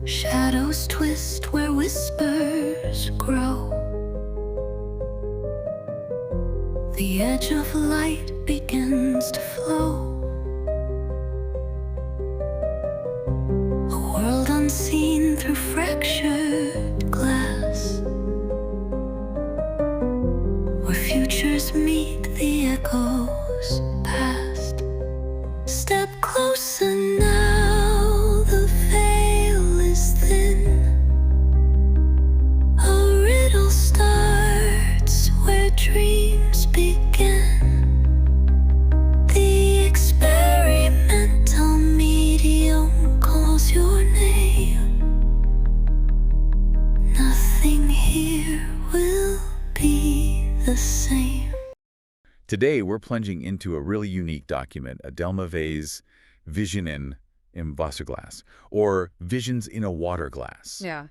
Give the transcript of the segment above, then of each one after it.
Shadows twist where whispers grow. The edge of light begins to flow. A world unseen through fractured glass, where futures meet the echoes past. Step closer now, the veil is thin. A riddle starts where dreams begin. The experimental medium calls your name. Nothing here will be the same. Today, we're plunging into a really unique document, Adelma Vay's Vision in Wasserglas, or Visions in a Water Glass. Yeah.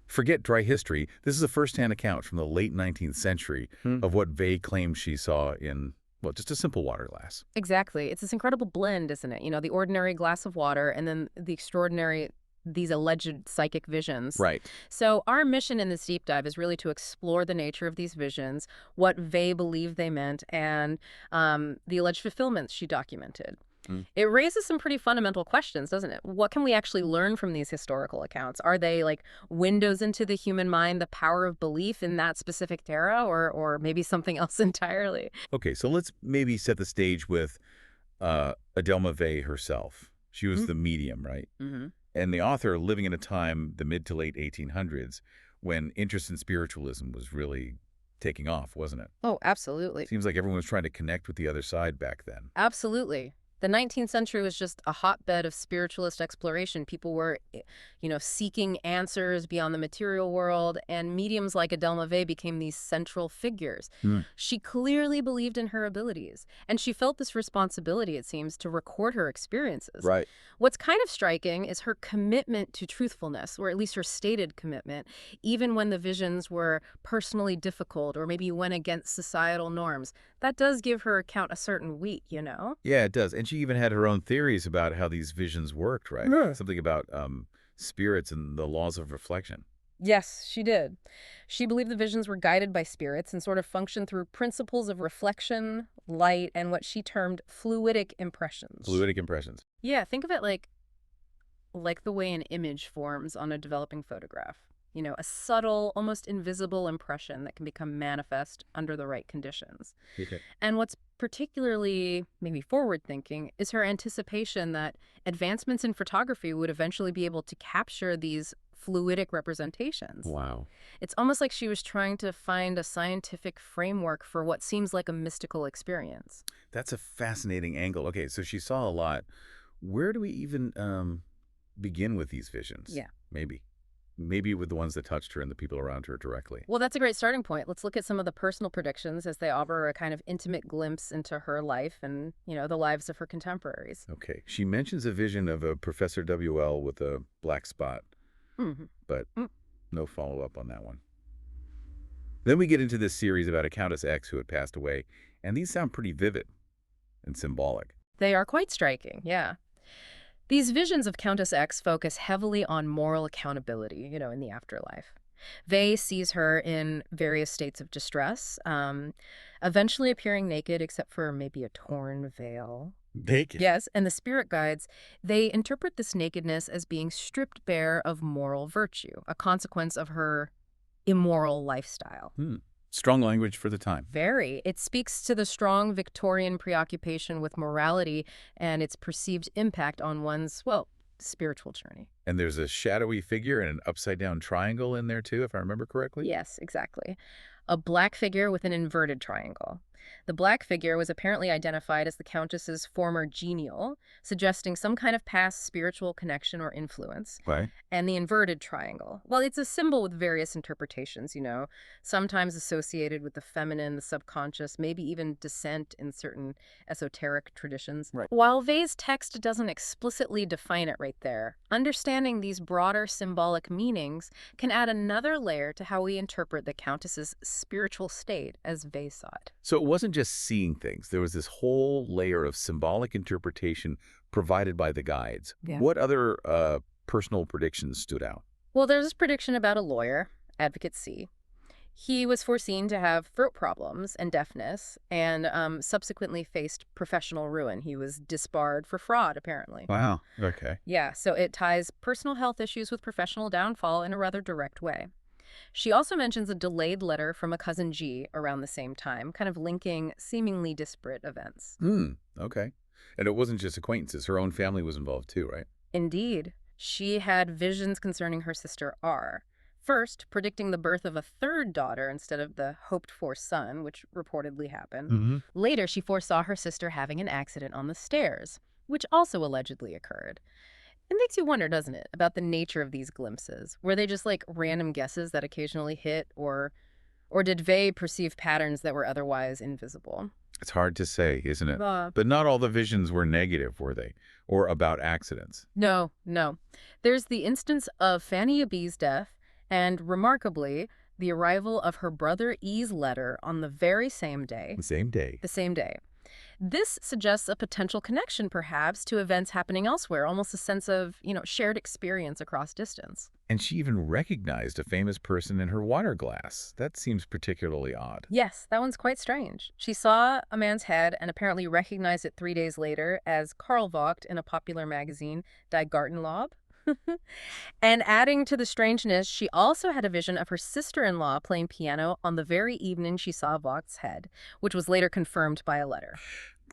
Forget dry history. This is a first-hand account from the late 19th century of what Vay claimed she saw in, well, just a simple water glass. Exactly. It's this incredible blend, isn't it? You know, the ordinary glass of water and then the extraordinary, these alleged psychic visions. Right. So our mission in this deep dive is really to explore the nature of these visions, what Vay believed they meant, and the alleged fulfillments she documented. It raises some pretty fundamental questions, doesn't it? What can we actually learn from these historical accounts? Are they like windows into the human mind, the power of belief in that specific era, or maybe something else entirely? Okay, so let's maybe set the stage with Adelma Vay herself. She was the medium, right? Mm-hmm. And the author living in a time, the mid to late 1800s, when interest in spiritualism was really taking off, wasn't it? Oh, absolutely. Seems like everyone was trying to connect with the other side back then. Absolutely. The 19th century was just a hotbed of spiritualist exploration. People were, seeking answers beyond the material world, and mediums like Adelma Vay became these central figures. She clearly believed in her abilities, and she felt this responsibility, it seems, to record her experiences. Right. What's kind of striking is her commitment to truthfulness, or at least her stated commitment, even when the visions were personally difficult or maybe went against societal norms. That does give her account a certain weight, you know? Yeah, it does. And she even had her own theories about how these visions worked, right? Yeah. Something about spirits and the laws of reflection. Yes, she did. She believed the visions were guided by spirits and sort of functioned through principles of reflection, light, and what she termed fluidic impressions. Fluidic impressions. Yeah, think of it like the way an image forms on a developing photograph. You know, a subtle, almost invisible impression that can become manifest under the right conditions. Okay. And what's particularly maybe forward-thinking is her anticipation that advancements in photography would eventually be able to capture these fluidic representations. Wow. It's almost like she was trying to find a scientific framework for what seems like a mystical experience. That's a fascinating angle. Okay, so she saw a lot. Where do we even begin with these visions? Yeah. Maybe with the ones that touched her and the people around her directly. Well, that's a great starting point. Let's look at some of the personal predictions as they offer a kind of intimate glimpse into her life and, the lives of her contemporaries. Okay. She mentions a vision of a Professor W.L. with a black spot, but no follow-up on that one. Then we get into this series about a Countess X who had passed away, and these sound pretty vivid and symbolic. They are quite striking, yeah. These visions of Countess X focus heavily on moral accountability, in the afterlife. Vay sees her in various states of distress, eventually appearing naked except for maybe a torn veil. Naked? Yes, and the spirit guides, they interpret this nakedness as being stripped bare of moral virtue, a consequence of her immoral lifestyle. Strong language for the time. Very. It speaks to the strong Victorian preoccupation with morality and its perceived impact on one's, spiritual journey. And there's a shadowy figure and an upside-down triangle in there, too, if I remember correctly? Yes, exactly. A black figure with an inverted triangle. The black figure was apparently identified as the Countess's former genial, suggesting some kind of past spiritual connection or influence. Right. And the inverted triangle. Well, it's a symbol with various interpretations, sometimes associated with the feminine, the subconscious, maybe even descent in certain esoteric traditions. Right. While Vay's text doesn't explicitly define it right there, understanding these broader symbolic meanings can add another layer to how we interpret the Countess's spiritual state as Vay saw it. So it wasn't just seeing things. There was this whole layer of symbolic interpretation provided by the guides. Yeah. What other personal predictions stood out? Well, there's this prediction about a lawyer, Advocate C. He was foreseen to have throat problems and deafness, and subsequently faced professional ruin. He was disbarred for fraud, apparently. Wow. Okay. Yeah, so it ties personal health issues with professional downfall in a rather direct way. She also mentions a delayed letter from a cousin G around the same time, kind of linking seemingly disparate events. Okay. And it wasn't just acquaintances. Her own family was involved too, right? Indeed. She had visions concerning her sister R. First, predicting the birth of a third daughter instead of the hoped-for son, which reportedly happened. Later, she foresaw her sister having an accident on the stairs, which also allegedly occurred. It makes you wonder, doesn't it, about the nature of these glimpses. Were they just like random guesses that occasionally hit, or did Vay perceive patterns that were otherwise invisible? It's hard to say, isn't it? But not all the visions were negative, were they? Or about accidents? No. There's the instance of Fanny B's death, and remarkably, the arrival of her brother E's letter on the very same day. The same day. The same day. This suggests a potential connection, perhaps, to events happening elsewhere, almost a sense of, shared experience across distance. And she even recognized a famous person in her water glass. That seems particularly odd. Yes, that one's quite strange. She saw a man's head and apparently recognized it 3 days later as Karl Vogt in a popular magazine, Die Gartenlaube. And adding to the strangeness, she also had a vision of her sister-in-law playing piano on the very evening she saw Vogt's head, which was later confirmed by a letter.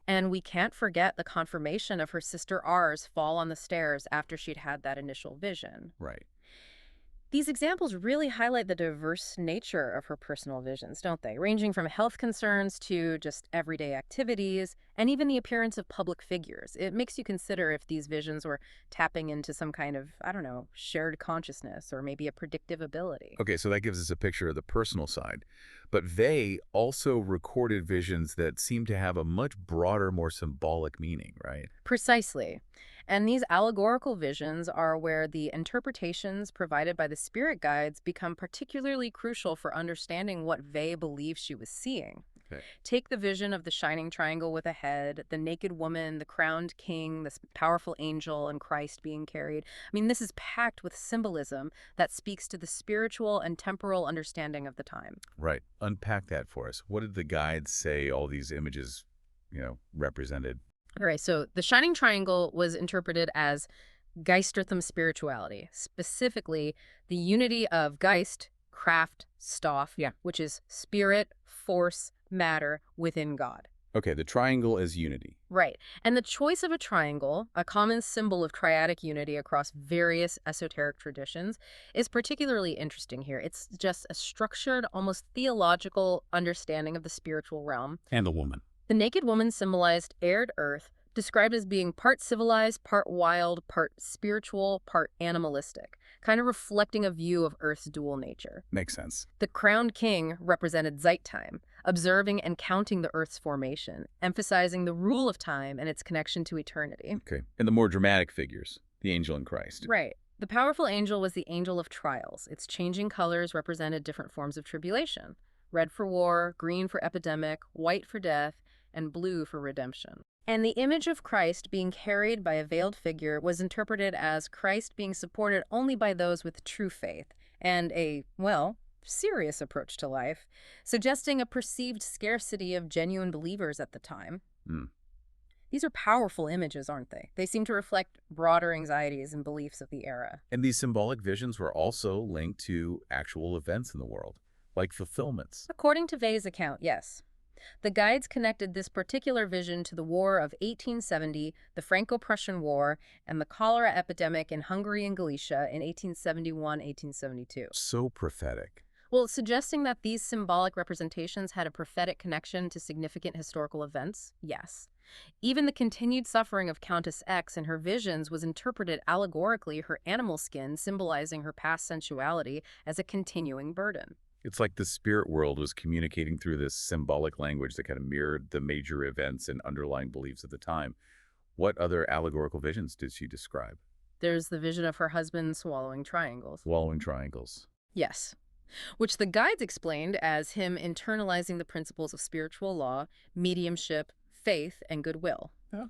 And we can't forget the confirmation of her sister R's fall on the stairs after she'd had that initial vision. Right. These examples really highlight the diverse nature of her personal visions, don't they? Ranging from health concerns to just everyday activities, and even the appearance of public figures. It makes you consider if these visions were tapping into some kind of, shared consciousness or maybe a predictive ability. Okay, so that gives us a picture of the personal side. But Vay also recorded visions that seem to have a much broader, more symbolic meaning, right? Precisely. And these allegorical visions are where the interpretations provided by the spirit guides become particularly crucial for understanding what Vay believed she was seeing. Okay. Take the vision of the shining triangle with a head, the naked woman, the crowned king, this powerful angel, and Christ being carried. This is packed with symbolism that speaks to the spiritual and temporal understanding of the time. Right. Unpack that for us. What did the guides say all these images, represented? All right, so the shining triangle was interpreted as Geisterthum spirituality, specifically the unity of Geist, Kraft, Stoff, which is spirit, force, matter within God. Okay, the triangle is unity. Right, and the choice of a triangle, a common symbol of triadic unity across various esoteric traditions, is particularly interesting here. It's just a structured, almost theological understanding of the spiritual realm. And the woman. The naked woman symbolized arid earth, described as being part civilized, part wild, part spiritual, part animalistic, kind of reflecting a view of Earth's dual nature. Makes sense. The crowned king represented Zeittime, observing and counting the Earth's formation, emphasizing the rule of time and its connection to eternity. Okay, and the more dramatic figures, the angel and Christ. Right. The powerful angel was the angel of trials. Its changing colors represented different forms of tribulation. Red for war, green for epidemic, white for death, and blue for redemption. And the image of Christ being carried by a veiled figure was interpreted as Christ being supported only by those with true faith and a, serious approach to life, suggesting a perceived scarcity of genuine believers at the time. These are powerful images, aren't they? They seem to reflect broader anxieties and beliefs of the era. And these symbolic visions were also linked to actual events in the world, like fulfillments. According to Vay's account, yes. The guides connected this particular vision to the War of 1870, the Franco-Prussian War, and the cholera epidemic in Hungary and Galicia in 1871-1872. So prophetic. Well, suggesting that these symbolic representations had a prophetic connection to significant historical events? Yes. Even the continued suffering of Countess X in her visions was interpreted allegorically, her animal skin symbolizing her past sensuality as a continuing burden. It's like the spirit world was communicating through this symbolic language that kind of mirrored the major events and underlying beliefs of the time. What other allegorical visions did she describe? There's the vision of her husband swallowing triangles. Swallowing triangles. Yes. Which the guides explained as him internalizing the principles of spiritual law, mediumship, faith, and goodwill. Oh.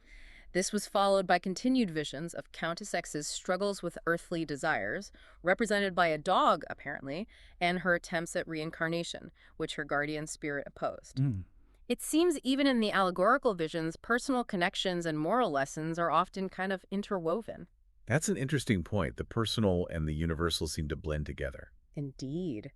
This was followed by continued visions of Countess X's struggles with earthly desires, represented by a dog, apparently, and her attempts at reincarnation, which her guardian spirit opposed. It seems even in the allegorical visions, personal connections and moral lessons are often kind of interwoven. That's an interesting point. The personal and the universal seem to blend together. Indeed.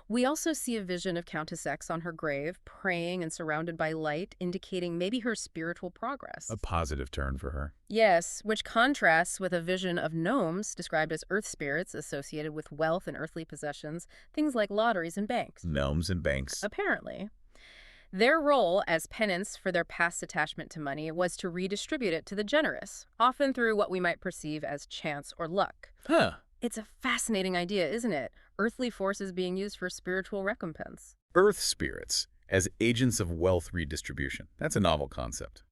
We also see a vision of Countess X on her grave, praying and surrounded by light, indicating maybe her spiritual progress. A positive turn for her. Yes, which contrasts with a vision of gnomes, described as earth spirits associated with wealth and earthly possessions, things like lotteries and banks. Gnomes and banks. Apparently. Their role as penance for their past attachment to money was to redistribute it to the generous, often through what we might perceive as chance or luck. Huh. It's a fascinating idea, isn't it? Earthly forces being used for spiritual recompense. Earth spirits as agents of wealth redistribution. That's a novel concept.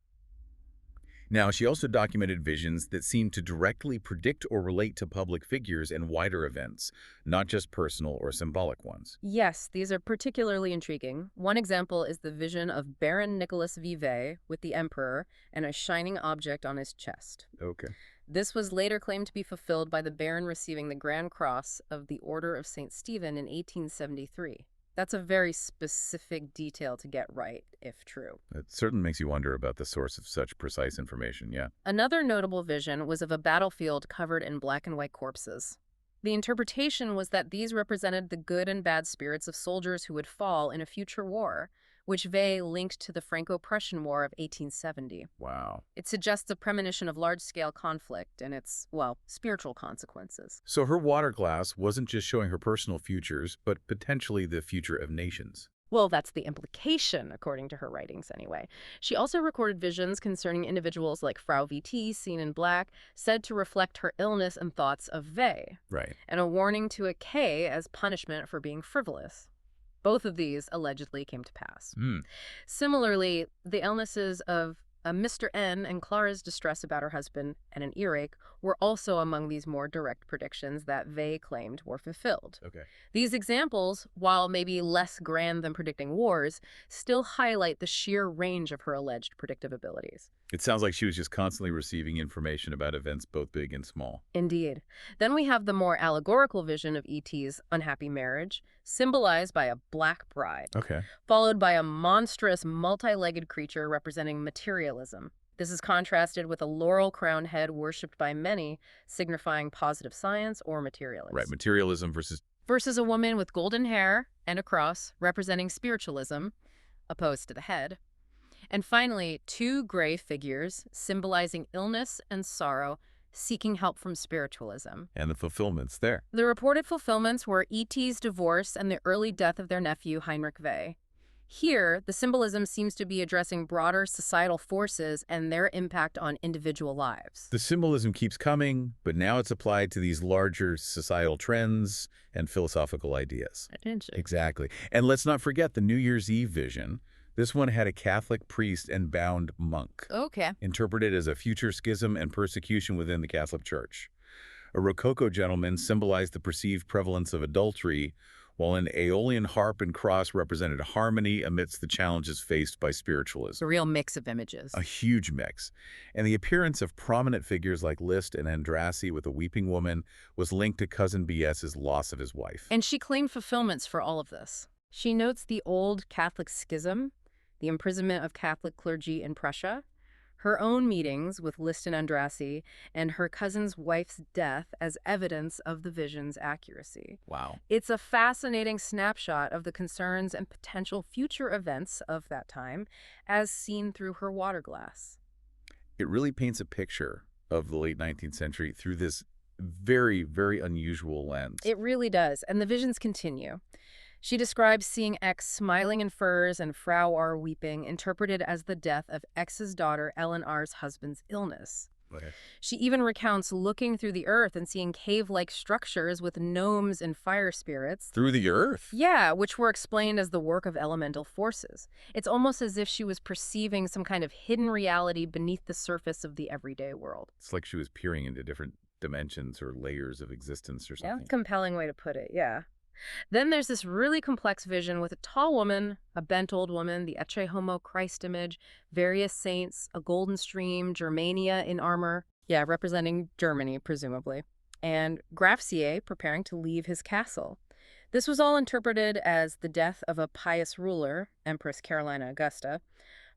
Now, she also documented visions that seemed to directly predict or relate to public figures and wider events, not just personal or symbolic ones. Yes, these are particularly intriguing. One example is the vision of Baron Nicholas Vay with the Emperor and a shining object on his chest. Okay. This was later claimed to be fulfilled by the Baron receiving the Grand Cross of the Order of St. Stephen in 1873. That's a very specific detail to get right, if true. It certainly makes you wonder about the source of such precise information, yeah. Another notable vision was of a battlefield covered in black and white corpses. The interpretation was that these represented the good and bad spirits of soldiers who would fall in a future war, which Vay linked to the Franco-Prussian War of 1870. Wow. It suggests a premonition of large-scale conflict and its, well, spiritual consequences. So her water glass wasn't just showing her personal futures, but potentially the future of nations. Well, that's the implication, according to her writings anyway. She also recorded visions concerning individuals like Frau VT, seen in black, said to reflect her illness and thoughts of Vay, Right. and a warning to a K as punishment for being frivolous. Both of these allegedly came to pass. Similarly, the illnesses of Mr. N and Clara's distress about her husband and an earache were also among these more direct predictions that Vay claimed were fulfilled. Okay. These examples, while maybe less grand than predicting wars, still highlight the sheer range of her alleged predictive abilities. It sounds like she was just constantly receiving information about events both big and small. Indeed. Then we have the more allegorical vision of E.T.'s unhappy marriage, symbolized by a black bride, Okay. followed by a monstrous multi-legged creature representing materialism. This is contrasted with a laurel-crowned head worshipped by many, signifying positive science or materialism. Right. Materialism Versus a woman with golden hair and a cross, representing spiritualism, opposed to the head. And finally, two gray figures symbolizing illness and sorrow, seeking help from spiritualism. and the fulfillments there. The reported fulfillments were E.T.'s divorce and the early death of their nephew, Heinrich Vay. Here, the symbolism seems to be addressing broader societal forces and their impact on individual lives. The symbolism keeps coming, but now it's applied to these larger societal trends and philosophical ideas. Exactly. And let's not forget the New Year's Eve vision. This one had a Catholic priest and bound monk, Okay. interpreted as a future schism and persecution within the Catholic Church. A Rococo gentleman symbolized the perceived prevalence of adultery, while an Aeolian harp and cross represented harmony amidst the challenges faced by spiritualism. A real mix of images. A huge mix. And the appearance of prominent figures like Liszt and Andrassy with a weeping woman was linked to Cousin B.S.'s loss of his wife. And she claimed fulfillments for all of this. She notes the old Catholic schism, the imprisonment of Catholic clergy in Prussia, her own meetings with Liszt and Andrassy, and her cousin's wife's death as evidence of the vision's accuracy. Wow. It's a fascinating snapshot of the concerns and potential future events of that time as seen through her water glass. It really paints a picture of the late 19th century through this very, very unusual lens. It really does, and the visions continue. She describes seeing X smiling in furs and Frau R weeping, interpreted as the death of X's daughter Ellen R's husband's illness. Okay. She even recounts looking through the earth and seeing cave-like structures with gnomes and fire spirits. Through the earth? Yeah, which were explained as the work of elemental forces. It's almost as if she was perceiving some kind of hidden reality beneath the surface of the everyday world. It's like she was peering into different dimensions or layers of existence or something. Yeah, compelling way to put it, yeah. Then there's this really complex vision with a tall woman, a bent old woman, the Ecce Homo Christ image, various saints, a golden stream, Germania in armor. Yeah, representing Germany, presumably. And Graffier preparing to leave his castle. This was all interpreted as the death of a pious ruler, Empress Carolina Augusta,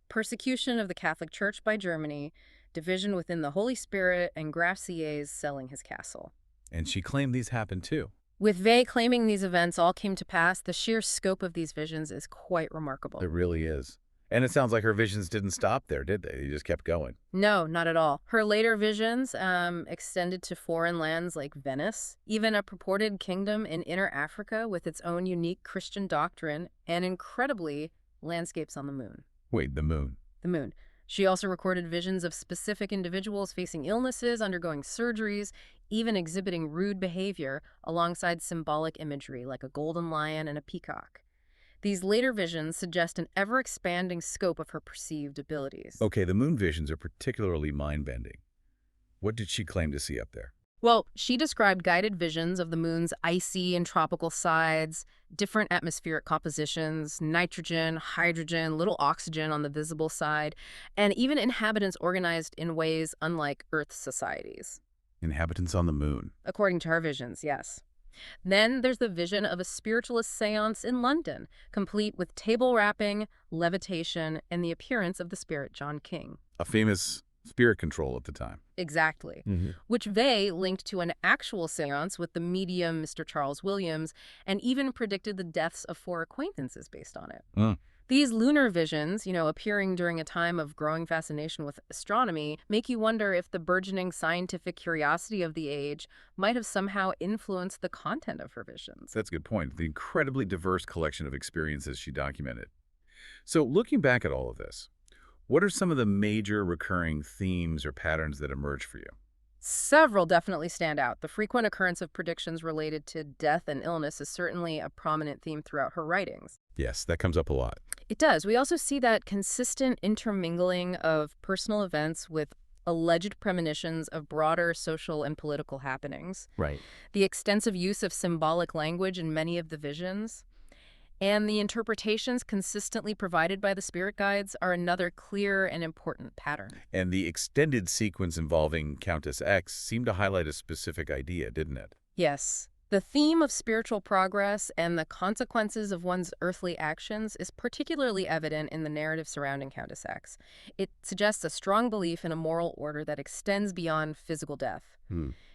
persecution of the Catholic Church by Germany, division within the Holy Spirit, and Graffiers selling his castle. And she claimed these happened too. With Vay claiming these events all came to pass, the sheer scope of these visions is quite remarkable. It really is. And it sounds like her visions didn't stop there, did they? They just kept going. No, not at all. Her later visions extended to foreign lands like Venice, even a purported kingdom in Inner Africa with its own unique Christian doctrine, and incredibly, landscapes on the moon. Wait, the moon? The moon. She also recorded visions of specific individuals facing illnesses, undergoing surgeries, even exhibiting rude behavior alongside symbolic imagery like a golden lion and a peacock. These later visions suggest an ever-expanding scope of her perceived abilities. Okay, the moon visions are particularly mind-bending. What did she claim to see up there? Well, she described guided visions of the moon's icy and tropical sides, different atmospheric compositions, nitrogen, hydrogen, little oxygen on the visible side, and even inhabitants organized in ways unlike Earth's societies. Inhabitants on the moon. According to her visions, yes. Then there's the vision of a spiritualist seance in London, complete with table rapping, levitation, and the appearance of the spirit John King. A famous spirit control at the time. Exactly. Which Vay linked to an actual seance with the medium Mr. Charles Williams, and even predicted the deaths of 4 acquaintances based on it. These lunar visions, appearing during a time of growing fascination with astronomy, make you wonder if the burgeoning scientific curiosity of the age might have somehow influenced the content of her visions. That's a good point. The incredibly diverse collection of experiences she documented. So looking back at all of this, what are some of the major recurring themes or patterns that emerge for you? Several definitely stand out. The frequent occurrence of predictions related to death and illness is certainly a prominent theme throughout her writings. Yes, that comes up a lot. It does. We also see that consistent intermingling of personal events with alleged premonitions of broader social and political happenings. Right. The extensive use of symbolic language in many of the visions, and the interpretations consistently provided by the spirit guides are another clear and important pattern. And the extended sequence involving Countess X seemed to highlight a specific idea, didn't it? Yes. The theme of spiritual progress and the consequences of one's earthly actions is particularly evident in the narrative surrounding Countess X. It suggests a strong belief in a moral order that extends beyond physical death.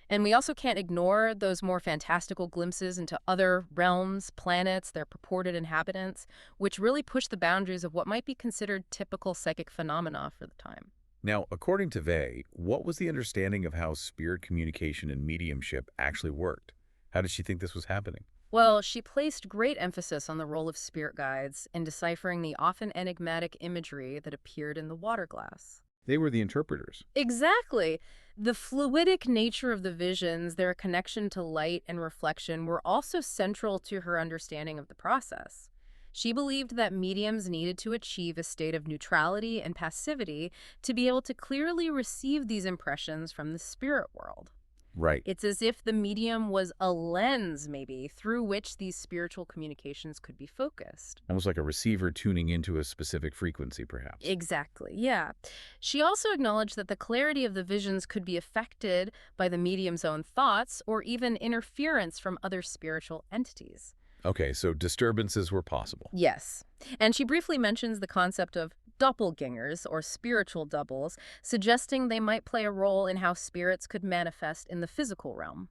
And we also can't ignore those more fantastical glimpses into other realms, planets, their purported inhabitants, which really push the boundaries of what might be considered typical psychic phenomena for the time. Now, according to Vay, what was the understanding of how spirit communication and mediumship actually worked? How did she think this was happening? Well, she placed great emphasis on the role of spirit guides in deciphering the often enigmatic imagery that appeared in the water glass. They were the interpreters. Exactly. The fluidic nature of the visions, their connection to light and reflection, were also central to her understanding of the process. She believed that mediums needed to achieve a state of neutrality and passivity to be able to clearly receive these impressions from the spirit world. Right. It's as if the medium was a lens, maybe, through which these spiritual communications could be focused. Almost like a receiver tuning into a specific frequency, perhaps. Exactly, yeah. She also acknowledged that the clarity of the visions could be affected by the medium's own thoughts or even interference from other spiritual entities. Okay, so disturbances were possible. Yes. And she briefly mentions the concept of doppelgangers, or spiritual doubles, suggesting they might play a role in how spirits could manifest in the physical realm.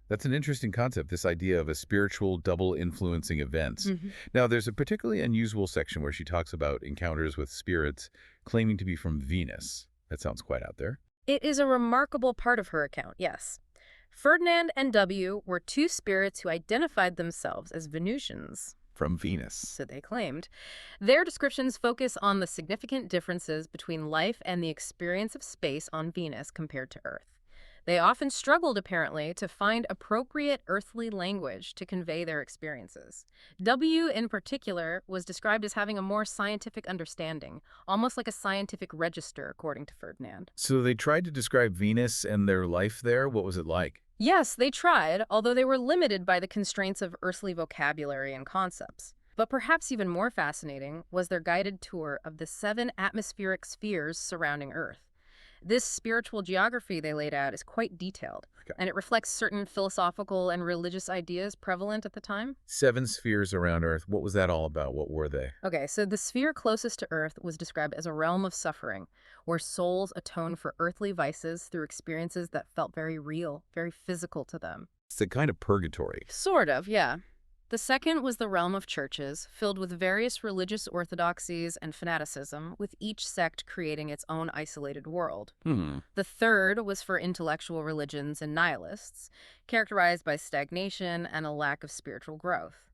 That's an interesting concept, this idea of a spiritual double influencing events. Now, there's a particularly unusual section where she talks about encounters with spirits claiming to be from Venus. That sounds quite out there. It is a remarkable part of her account, yes. Ferdinand and W were 2 spirits who identified themselves as Venusians. From Venus. So they claimed. Their descriptions focus on the significant differences between life and the experience of space on Venus compared to Earth. They often struggled, apparently, to find appropriate earthly language to convey their experiences. W, in particular, was described as having a more scientific understanding, almost like a scientific register, according to Ferdinand. So they tried to describe Venus and their life there. What was it like? Yes, they tried, although they were limited by the constraints of earthly vocabulary and concepts. But perhaps even more fascinating was their guided tour of the 7 atmospheric spheres surrounding Earth. This spiritual geography they laid out is quite detailed, and it reflects certain philosophical and religious ideas prevalent at the time. 7 spheres around Earth. What was that all about? What were they? Okay, so the sphere closest to Earth was described as a realm of suffering, where souls atone for earthly vices through experiences that felt very real, very physical to them. It's a kind of purgatory. Sort of, yeah. The second was the realm of churches, filled with various religious orthodoxies and fanaticism, with each sect creating its own isolated world. The third was for intellectual religions and nihilists, characterized by stagnation and a lack of spiritual growth.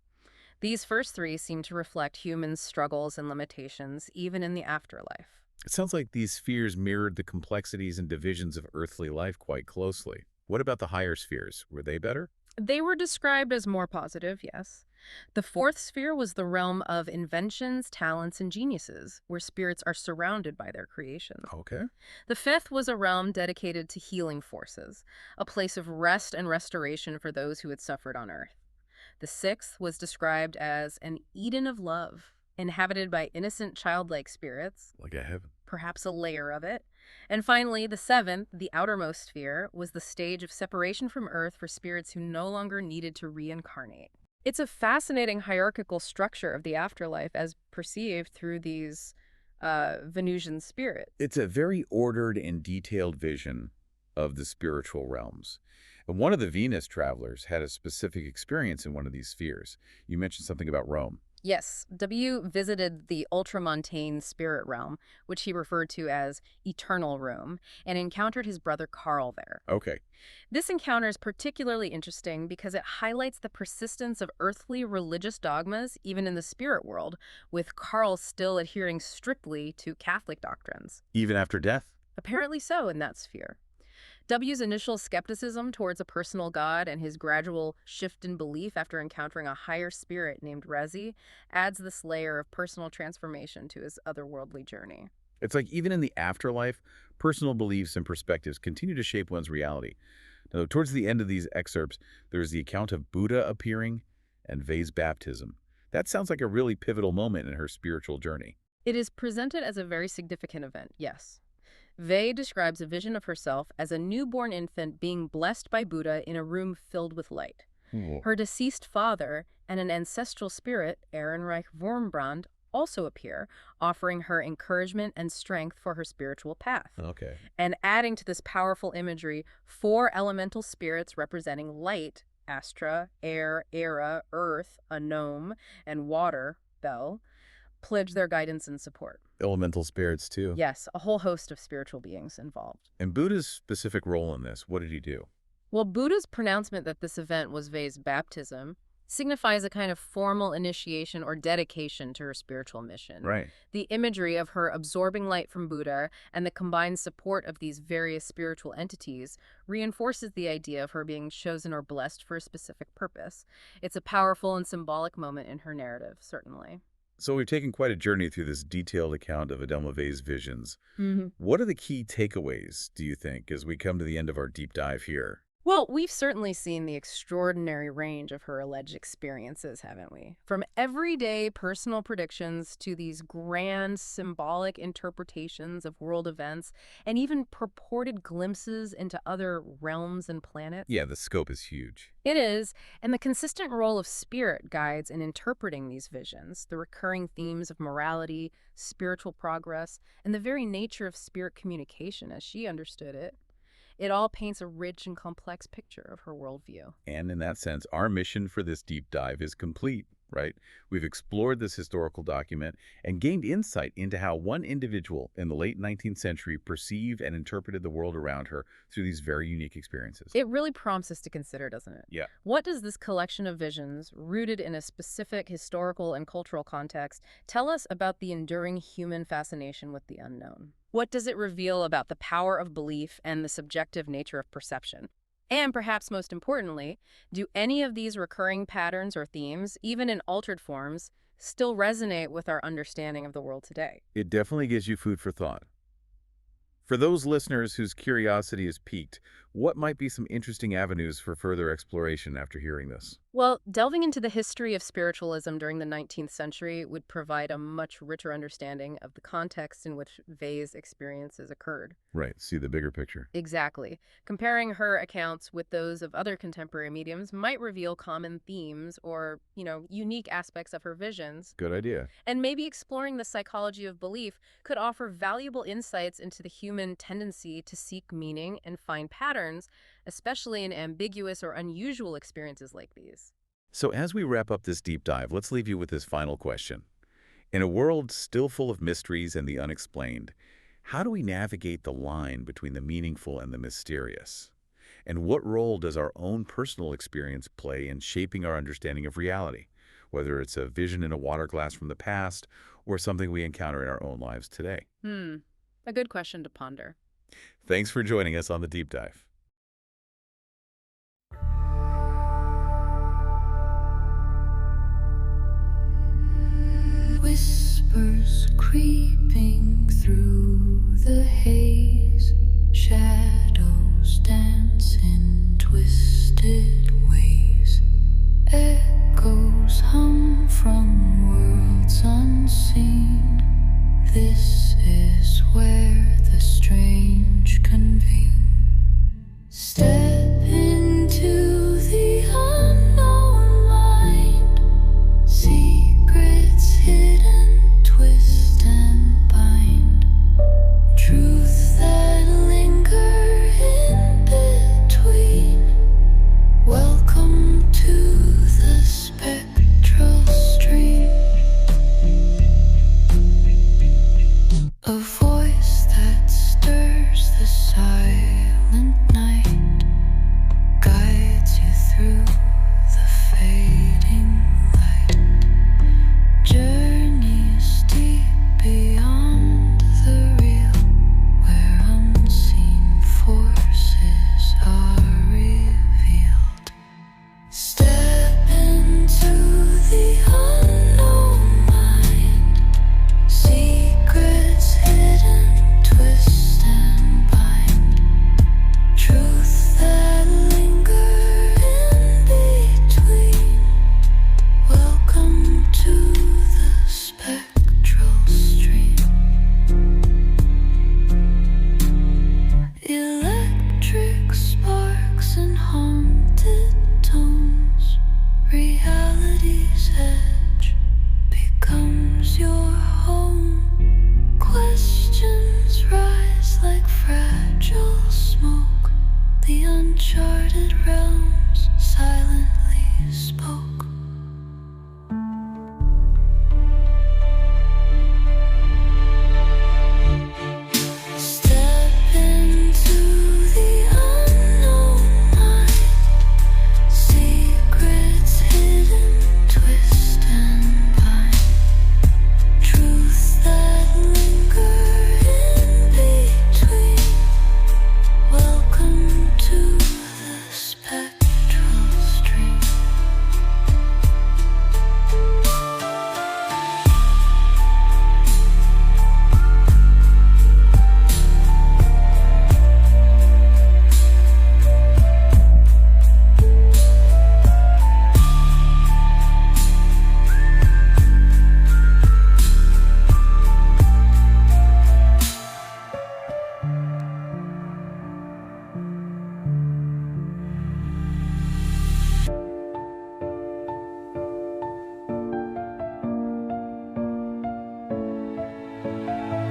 These first 3 seem to reflect humans' struggles and limitations, even in the afterlife. It sounds like these spheres mirrored the complexities and divisions of earthly life quite closely. What about the higher spheres? Were they better? They were described as more positive, yes. The 4th sphere was the realm of inventions, talents, and geniuses, where spirits are surrounded by their creations. Okay. The 5th was a realm dedicated to healing forces, a place of rest and restoration for those who had suffered on Earth. The 6th was described as an Eden of love, inhabited by innocent childlike spirits. Like a heaven. Perhaps a layer of it. And finally, the 7th, the outermost sphere, was the stage of separation from Earth for spirits who no longer needed to reincarnate. It's a fascinating hierarchical structure of the afterlife as perceived through these Venusian spirits. It's a very ordered and detailed vision of the spiritual realms. And one of the Venus travelers had a specific experience in one of these spheres. You mentioned something about Rome. Yes, W visited the ultramontane spirit realm, which he referred to as Eternal Room, and encountered his brother Carl there. Okay. This encounter is particularly interesting because it highlights the persistence of earthly religious dogmas, even in the spirit world, with Carl still adhering strictly to Catholic doctrines. Even after death? Apparently so in that sphere. W's initial skepticism towards a personal god and his gradual shift in belief after encountering a higher spirit named Rezi adds this layer of personal transformation to his otherworldly journey. It's like even in the afterlife, personal beliefs and perspectives continue to shape one's reality. Now, towards the end of these excerpts, there's the account of Buddha appearing and Vay's baptism. That sounds like a really pivotal moment in her spiritual journey. It is presented as a very significant event, yes. Vay describes a vision of herself as a newborn infant being blessed by Buddha in a room filled with light. Her deceased father and an ancestral spirit, Ehrenreich Wurmbrand, also appear, offering her encouragement and strength for her spiritual path. Okay. And adding to this powerful imagery, 4 elemental spirits representing light, Astra, air, Era, earth, a gnome, and water, Bel, pledge their guidance and support. Elemental spirits, too. Yes, a whole host of spiritual beings involved. And Buddha's specific role in this, what did he do? Well, Buddha's pronouncement that this event was Vay's baptism signifies a kind of formal initiation or dedication to her spiritual mission. Right. The imagery of her absorbing light from Buddha and the combined support of these various spiritual entities reinforces the idea of her being chosen or blessed for a specific purpose. It's a powerful and symbolic moment in her narrative, certainly. So we've taken quite a journey through this detailed account of Adelma Vay's visions. Mm-hmm. What are the key takeaways, do you think, as we come to the end of our deep dive here? Well, we've certainly seen the extraordinary range of her alleged experiences, haven't we? From everyday personal predictions to these grand symbolic interpretations of world events, and even purported glimpses into other realms and planets. Yeah, the scope is huge. It is, and the consistent role of spirit guides in interpreting these visions, the recurring themes of morality, spiritual progress, and the very nature of spirit communication as she understood it. It all paints a rich and complex picture of her worldview. And in that sense, our mission for this deep dive is complete, right? We've explored this historical document and gained insight into how one individual in the late 19th century perceived and interpreted the world around her through these very unique experiences. It really prompts us to consider, doesn't it? Yeah. What does this collection of visions, rooted in a specific historical and cultural context, tell us about the enduring human fascination with the unknown? What does it reveal about the power of belief and the subjective nature of perception? And perhaps most importantly, do any of these recurring patterns or themes, even in altered forms, still resonate with our understanding of the world today? It definitely gives you food for thought. For those listeners whose curiosity is piqued, What might be some interesting avenues for further exploration after hearing this? Well, delving into the history of spiritualism during the 19th century would provide a much richer understanding of the context in which Vay's experiences occurred. Right, see the bigger picture. Exactly. Comparing her accounts with those of other contemporary mediums might reveal common themes or, unique aspects of her visions. Good idea. And maybe exploring the psychology of belief could offer valuable insights into the human tendency to seek meaning and find patterns, especially in ambiguous or unusual experiences like these. So as we wrap up this deep dive, let's leave you with this final question. In a world still full of mysteries and the unexplained, how do we navigate the line between the meaningful and the mysterious? And what role does our own personal experience play in shaping our understanding of reality, whether it's a vision in a water glass from the past or something we encounter in our own lives today? A good question to ponder. Thanks for joining us on the Deep Dive. Whispers creeping through the haze, shadows dance in twisted ways, echoes hum from worlds unseen. This is where the strange convene. Step into the unknown mind, secrets hidden, twist and bind, truths that linger in between. Welcome to the spectral stream. A voice that stirs the silent night, guides you through the fading light. Journeys deep beyond the real, where unseen forces are revealed. Step into the unknown mind, secrets hidden, twist and bind, truths that linger in between. Welcome to the spectral stream. Electric sparks and haunted tones, reality's edge becomes your home. Questions rise like fragile smoke, the uncharted realms silently spoke. Step into the unknown mind, secrets hidden, twist and bind, truths that linger in between. Welcome to the spectral stream.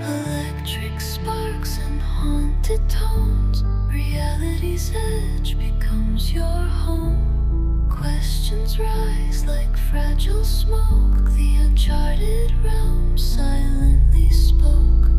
Electric sparks and haunted tones, reality's edge becomes your home. Questions rise like fragile smoke, the uncharted realm silently spoke.